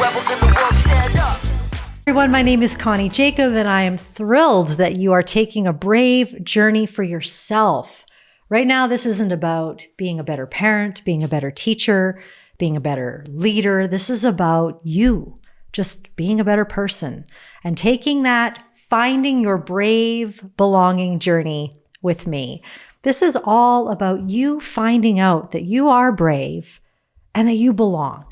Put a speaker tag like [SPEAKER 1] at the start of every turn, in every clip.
[SPEAKER 1] rebels in the world, stand up.
[SPEAKER 2] Everyone, my name is Connie Jacob, and I am thrilled that you are taking a brave journey for yourself. Right now, this isn't about being a better parent, being a better teacher, being a better leader. This is about you, just being a better person and taking that, finding your brave belonging journey with me. This is all about you finding out that you are brave and that you belong.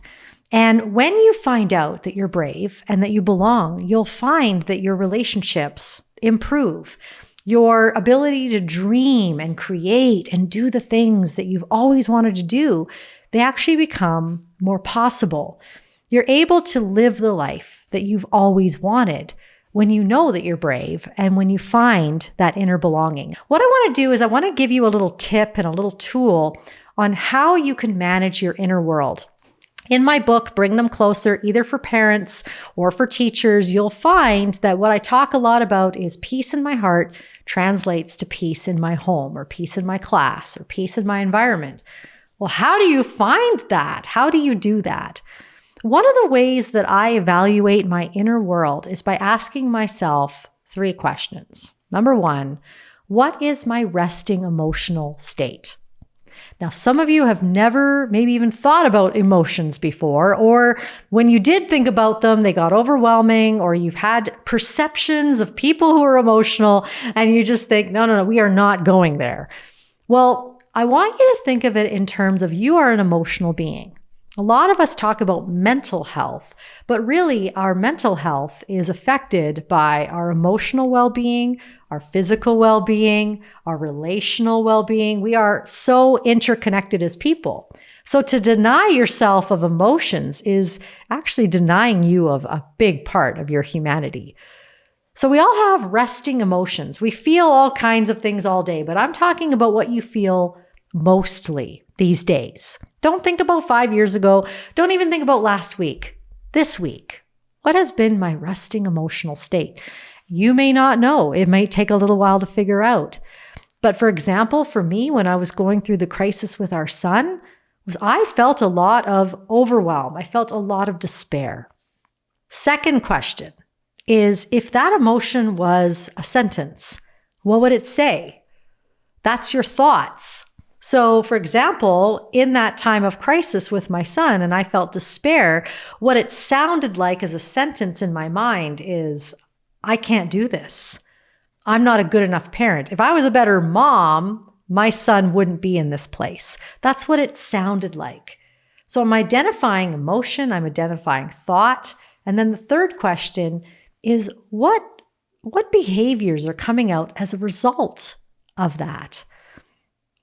[SPEAKER 2] And when you find out that you're brave and that you belong, you'll find that your relationships improve. Your ability to dream and create and do the things that you've always wanted to do, they actually become more possible. You're able to live the life that you've always wanted when you know that you're brave and when you find that inner belonging. What I want to do is I want to give you a little tip and a little tool on how you can manage your inner world. In my book, Bring Them Closer, either for parents or for teachers, you'll find that what I talk a lot about is peace in my heart translates to peace in my home or peace in my class or peace in my environment. Well, how do you find that? How do you do that? One of the ways that I evaluate my inner world is by asking myself 3 questions. Number 1, what is my resting emotional state? Now, some of you have never maybe even thought about emotions before, or when you did think about them, they got overwhelming, or you've had perceptions of people who are emotional, and you just think, no, we are not going there. Well, I want you to think of it in terms of you are an emotional being. A lot of us talk about mental health, but really our mental health is affected by our emotional well-being, our physical well-being, our relational well-being. We are so interconnected as people. So to deny yourself of emotions is actually denying you of a big part of your humanity. So we all have resting emotions. We feel all kinds of things all day, but I'm talking about what you feel mostly these days. Don't think about 5 years ago. Don't even think about last week. This week, what has been my resting emotional state? You may not know. It might take a little while to figure out. But for example, for me, when I was going through the crisis with our son, I felt a lot of overwhelm. I felt a lot of despair. Second question is, if that emotion was a sentence, what would it say? That's your thoughts. So, for example, in that time of crisis with my son, and I felt despair, what it sounded like as a sentence in my mind is, I can't do this. I'm not a good enough parent. If I was a better mom, my son wouldn't be in this place. That's what it sounded like. So I'm identifying emotion, I'm identifying thought. And then the third question is, what behaviors are coming out as a result of that?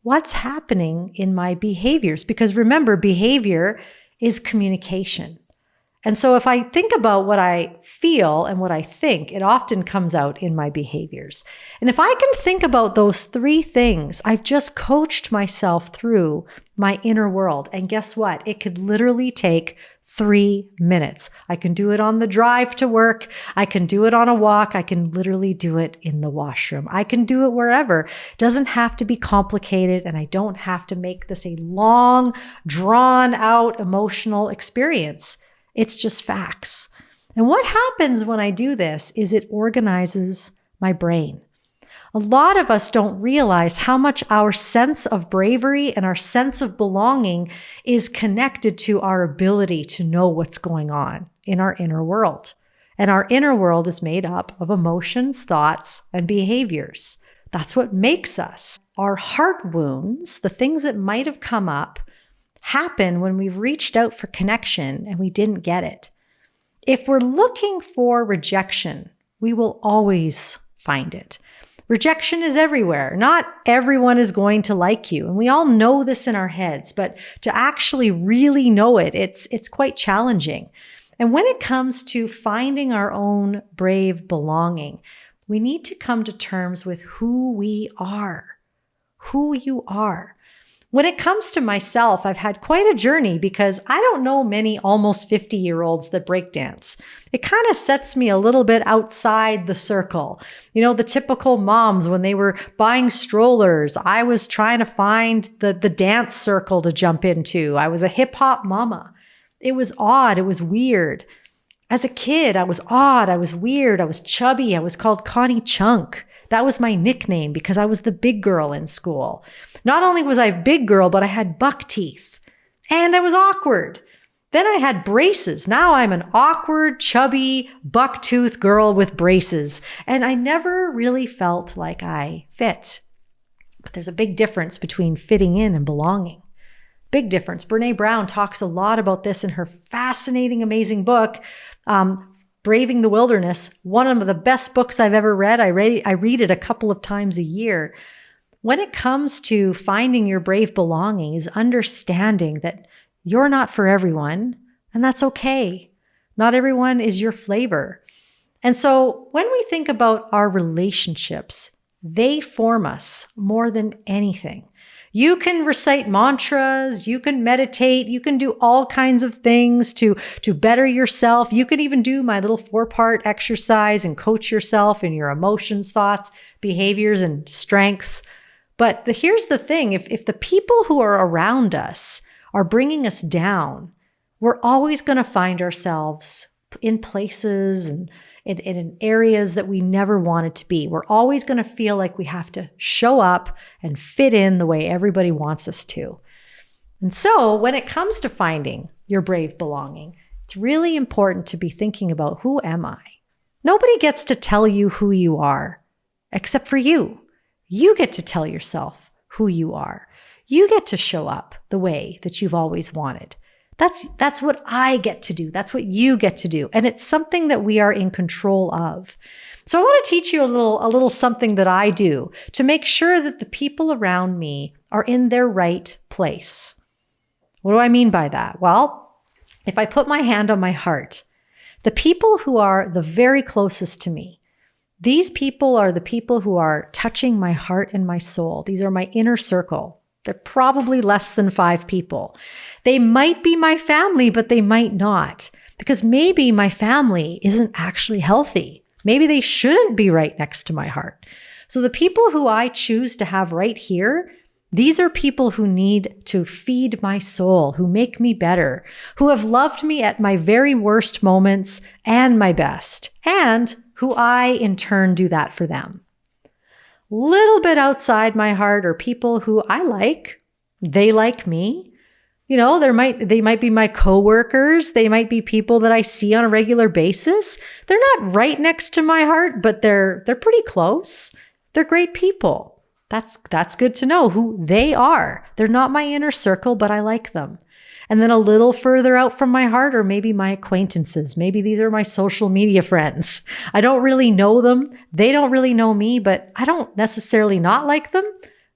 [SPEAKER 2] What's happening in my behaviors? Because remember, behavior is communication. And so if I think about what I feel and what I think, it often comes out in my behaviors. And if I can think about those 3 things, I've just coached myself through my inner world. And guess what? It could literally take 3 minutes. I can do it on the drive to work. I can do it on a walk. I can literally do it in the washroom. I can do it wherever. It doesn't have to be complicated, and I don't have to make this a long, drawn out emotional experience. It's just facts. And what happens when I do this is it organizes my brain. A lot of us don't realize how much our sense of bravery and our sense of belonging is connected to our ability to know what's going on in our inner world. And our inner world is made up of emotions, thoughts, and behaviors. That's what makes us. Our heart wounds, the things that might have come up, happen when we've reached out for connection and we didn't get it. If we're looking for rejection, we will always find it. Rejection is everywhere. Not everyone is going to like you. And we all know this in our heads, but to actually really know it, it's quite challenging. And when it comes to finding our own brave belonging, we need to come to terms with who we are, who you are. When it comes to myself, I've had quite a journey because I don't know many almost 50-year-olds that breakdance. It kind of sets me a little bit outside the circle. You know, the typical moms, when they were buying strollers, I was trying to find the dance circle to jump into. I was a hip hop mama. It was odd. It was weird. As a kid, I was odd, I was weird, I was chubby, I was called Connie Chunk. That was my nickname because I was the big girl in school. Not only was I a big girl, but I had buck teeth. And I was awkward. Then I had braces. Now I'm an awkward, chubby, buck-toothed girl with braces. And I never really felt like I fit. But there's a big difference between fitting in and belonging. Big difference. Brené Brown talks a lot about this in her fascinating, amazing book, Braving the Wilderness. One of the best books I've ever read. I read it a couple of times a year. When it comes to finding your brave belonging is understanding that you're not for everyone, and that's okay. Not everyone is your flavor. And so when we think about our relationships, they form us more than anything. You can recite mantras, you can meditate, you can do all kinds of things to better yourself. You can even do my little 4-part exercise and coach yourself in your emotions, thoughts, behaviors, and strengths. But here's the thing, if the people who are around us are bringing us down, we're always going to find ourselves in places and in areas that we never wanted to be. We're always going to feel like we have to show up and fit in the way everybody wants us to. And so when it comes to finding your brave belonging, it's really important to be thinking about, who am I? Nobody gets to tell you who you are except for you. You get to tell yourself who you are. You get to show up the way that you've always wanted. That's what I get to do. That's what you get to do. And it's something that we are in control of. So I want to teach you a little something that I do to make sure that the people around me are in their right place. What do I mean by that? Well, if I put my hand on my heart, the people who are the very closest to me, these people are the people who are touching my heart and my soul. These are my inner circle. They're probably less than 5 people. They might be my family, but they might not, because maybe my family isn't actually healthy. Maybe they shouldn't be right next to my heart. So the people who I choose to have right here, these are people who need to feed my soul, who make me better, who have loved me at my very worst moments and my best, and who I in turn do that for them. Little bit outside my heart are people who I like. They like me. You know, they might be my coworkers. They might be people that I see on a regular basis. They're not right next to my heart, but they're pretty close. They're great people. That's good to know who they are. They're not my inner circle, but I like them. And then a little further out from my heart are maybe my acquaintances. Maybe these are my social media friends. I don't really know them. They don't really know me, but I don't necessarily not like them,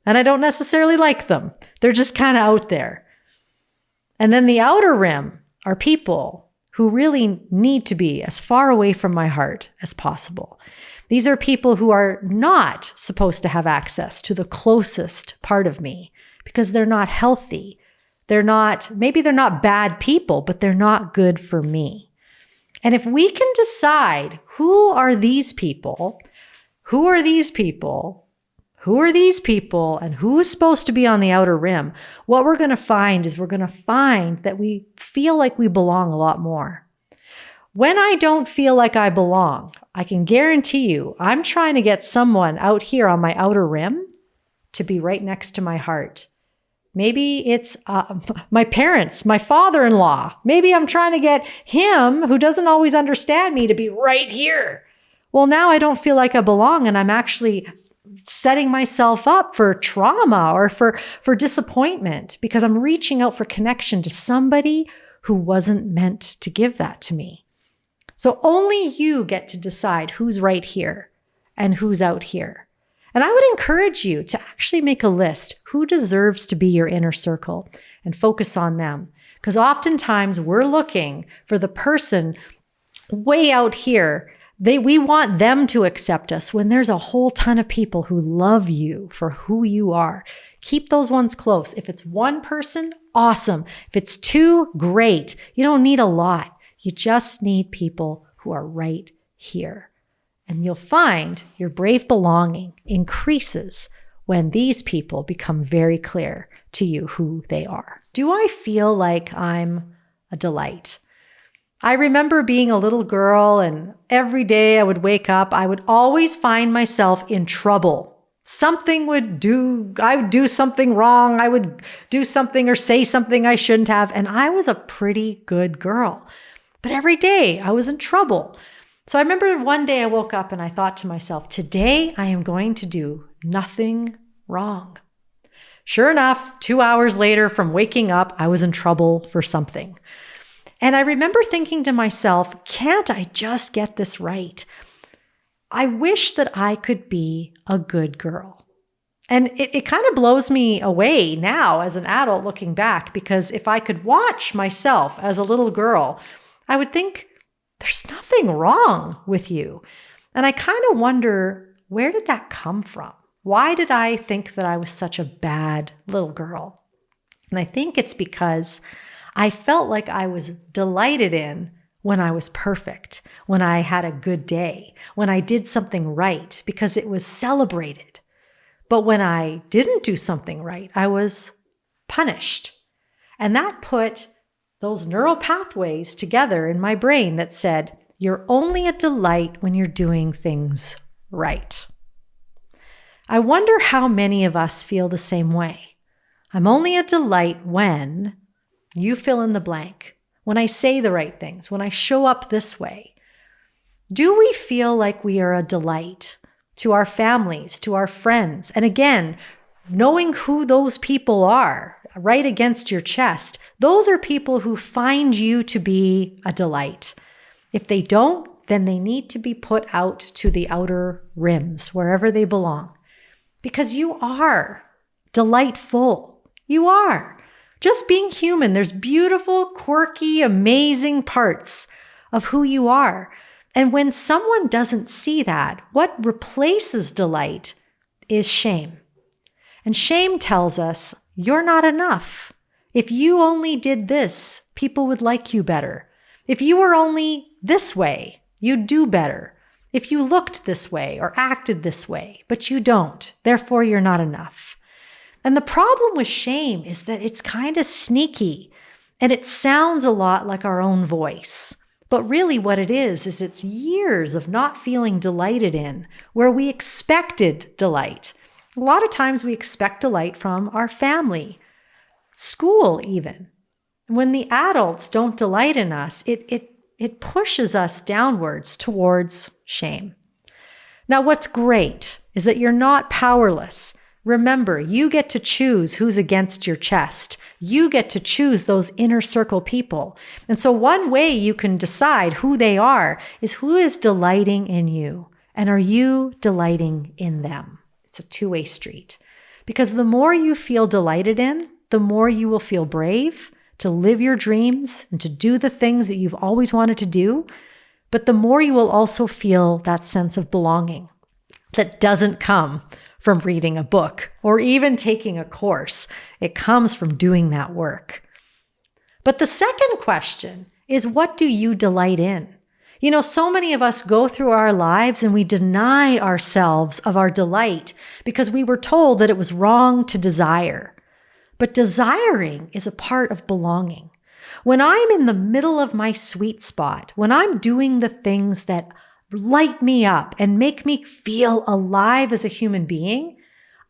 [SPEAKER 2] and I don't necessarily like them. They're just kind of out there. And then the outer rim are people who really need to be as far away from my heart as possible. These are people who are not supposed to have access to the closest part of me because they're not healthy. Maybe they're not bad people, but they're not good for me. And if we can decide who are these people, and who is supposed to be on the outer rim, what we're going to find that we feel like we belong a lot more. When I don't feel like I belong, I can guarantee you, I'm trying to get someone out here on my outer rim to be right next to my heart. Maybe it's my parents, my father-in-law. Maybe I'm trying to get him, who doesn't always understand me, to be right here. Well, now I don't feel like I belong, and I'm actually setting myself up for trauma or for disappointment because I'm reaching out for connection to somebody who wasn't meant to give that to me. So only you get to decide who's right here and who's out here. And I would encourage you to actually make a list who deserves to be your inner circle and focus on them. Because oftentimes we're looking for the person way out here. We want them to accept us when there's a whole ton of people who love you for who you are. Keep those ones close. If it's one person, awesome. If it's 2, great. You don't need a lot. You just need people who are right here. And you'll find your brave belonging increases when these people become very clear to you who they are. Do I feel like I'm a delight? I remember being a little girl, and every day I would wake up, I would always find myself in trouble. I would do something wrong. I would do something or say something I shouldn't have. And I was a pretty good girl. But every day I was in trouble. So I remember one day I woke up and I thought to myself, today I am going to do nothing wrong. Sure enough, 2 hours later from waking up, I was in trouble for something. And I remember thinking to myself, can't I just get this right? I wish that I could be a good girl. And it kind of blows me away now as an adult looking back, because if I could watch myself as a little girl, I would think there's nothing wrong with you. And I kind of wonder, where did that come from? Why did I think that I was such a bad little girl? And I think it's because I felt like I was delighted in when I was perfect, when I had a good day, when I did something right, because it was celebrated. But when I didn't do something right, I was punished. And that put those neural pathways together in my brain that said, you're only a delight when you're doing things right. I wonder how many of us feel the same way. I'm only a delight when you fill in the blank. When I say the right things, when I show up this way. Do we feel like we are a delight to our families, to our friends? And again, knowing who those people are right against your chest, those are people who find you to be a delight. If they don't, then they need to be put out to the outer rims, wherever they belong. Because you are delightful. You are. Just being human, there's beautiful, quirky, amazing parts of who you are. And when someone doesn't see that, what replaces delight is shame. And shame tells us, you're not enough. If you only did this, people would like you better. If you were only this way, you'd do better. If you looked this way or acted this way, but you don't, therefore you're not enough. And the problem with shame is that it's kind of sneaky and it sounds a lot like our own voice. But really what it is it's years of not feeling delighted in where we expected delight. A lot of times we expect delight from our family, school even. When the adults don't delight in us, it pushes us downwards towards shame. Now, what's great is that you're not powerless. Remember, you get to choose who's against your chest. You get to choose those inner circle people. And so one way you can decide who they are is who is delighting in you. And are you delighting in them? It's a two-way street. Because the more you feel delighted in, the more you will feel brave to live your dreams and to do the things that you've always wanted to do. But the more you will also feel that sense of belonging that doesn't come from reading a book or even taking a course. It comes from doing that work. But the second question is, what do you delight in? You know, so many of us go through our lives and we deny ourselves of our delight because we were told that it was wrong to desire. But desiring is a part of belonging. When I'm in the middle of my sweet spot, when I'm doing the things that light me up and make me feel alive as a human being,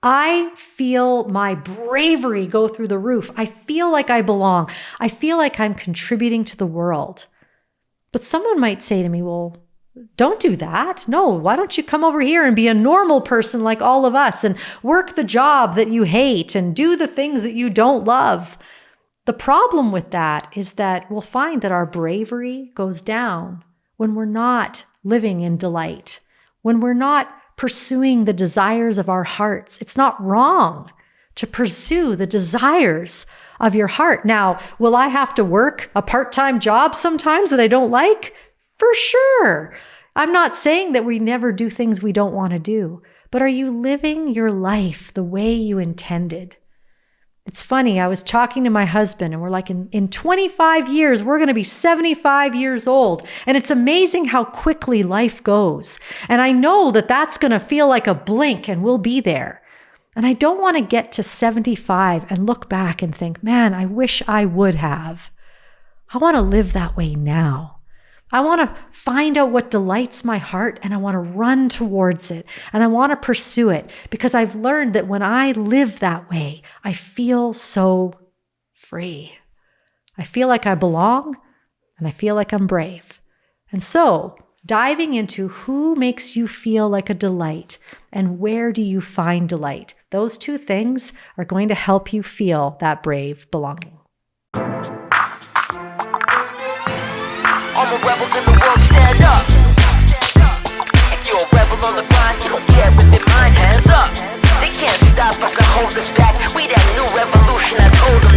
[SPEAKER 2] I feel my bravery go through the roof. I feel like I belong. I feel like I'm contributing to the world. But someone might say to me, well, don't do that. No, why don't you come over here and be a normal person like all of us and work the job that you hate and do the things that you don't love? The problem with that is that we'll find that our bravery goes down when we're not living in delight, when we're not pursuing the desires of our hearts. It's not wrong to pursue the desires of your heart. Now, will I have to work a part-time job sometimes that I don't like? For sure. I'm not saying that we never do things we don't want to do, but are you living your life the way you intended? It's funny, I was talking to my husband and we're like, in 25 years, we're going to be 75 years old. And it's amazing how quickly life goes. And I know that that's going to feel like a blink and we'll be there. And I don't want to get to 75 and look back and think, man, I wish I would have. I want to live that way now. I want to find out what delights my heart and I want to run towards it and I want to pursue it because I've learned that when I live that way, I feel so free. I feel like I belong and I feel like I'm brave. And so diving into who makes you feel like a delight and where do you find delight, those two things are going to help you feel that brave belonging.
[SPEAKER 1] All the rebels in the world, stand up. If you're a rebel on the grind, you don't care with your mind, hands up. They can't stop us or hold us back. We that new revolution I told